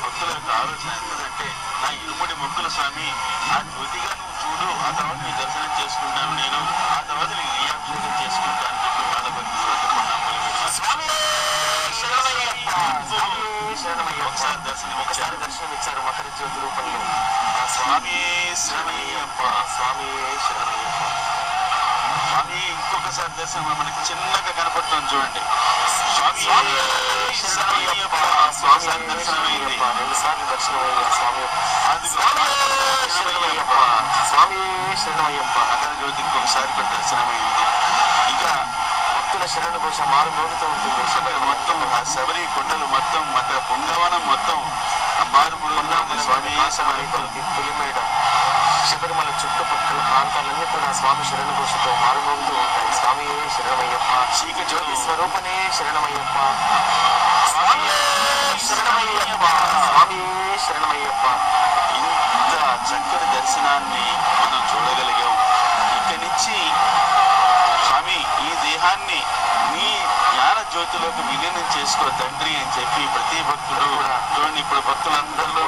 భక్తుల యొక్క ఆలోచన ఎంతదంటే నా ఇరుముడి మొక్కుల స్వామి ఆ జ్యోతిగా నువ్వు చూడు, ఆ తర్వాత నీ దర్శనం చేసుకుంటాను, నేను ఆ తర్వాత నీకు రియాభిషేకం చేసుకుంటాను అని చెప్పి వాళ్ళ భక్తులు ఒకసారి దర్శనం ఇచ్చారు మకర జ్యోతి రూపంలో. స్వామి శరణమయ్యప్ప, స్వామి శరణమయ్యప్ప. స్వామి ఇంకొకసారి దర్శనం మనకి చిన్నగా కనపడుతుంది చూడండి. స్వామి శరణమయ్యప్ప, స్వామి దర్శనమైంది, 2 సార్లు దర్శనమయ్యా స్వామి. శరణమయ్యప్ప, స్వామి శరణమయ్యప్ప. మకర జ్యోతి ఇంకొకసారి కూడా దర్శనమైంది. ఇంకా భక్తుల శరణ ఘోష మారు మోగుతూ ఉంటుంది. శబరి మొత్తం ఆ శబరి కొండలు మొత్తం మత పుంగవనం మొత్తం మారుమూల స్వామి పులిమేడ శబరిమల చుట్టుపక్కల ప్రాంతాలన్నీ కూడా స్వామి శరణ ఘోషతో మారుమోగుతూ ఉంటాయి. స్వామి శరణమయ్యప్ప, చీక జ్యోతి స్వరూపనే శరణమయ్యప్ప, స్వామి శరణమయ్యప్ప, స్వామి శరణమయ్యప్ప. ఇంత చక్కటి దర్శనాన్ని మనం చూడగలిగాం. ఇక్కడి నుంచి స్వామి ఈ దేహాన్ని నీ జ్ఞాన జ్యోతిలోకి విలీనం చేసుకో తండ్రి అని చెప్పి ప్రతి భక్తుడు కూడా చూడండి. ఇప్పుడు భక్తులందరిలో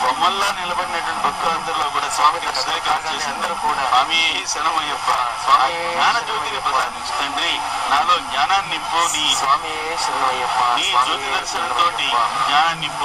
బొమ్మల్లా నిలబడినటువంటి భక్తులందరిలో కూడా స్వామికి అందరూ కూడా స్వామి శరణమయ్యప్ప, స్వామి జ్ఞాన జ్యోతిని ప్రసాదించు తండ్రి, నాలో జ్ఞానాన్ని నింపు, నీ స్వామి శరణమయ్యప్ప, నీ జ్యోతి దర్శనంతో జ్ఞానాన్ని నింపు.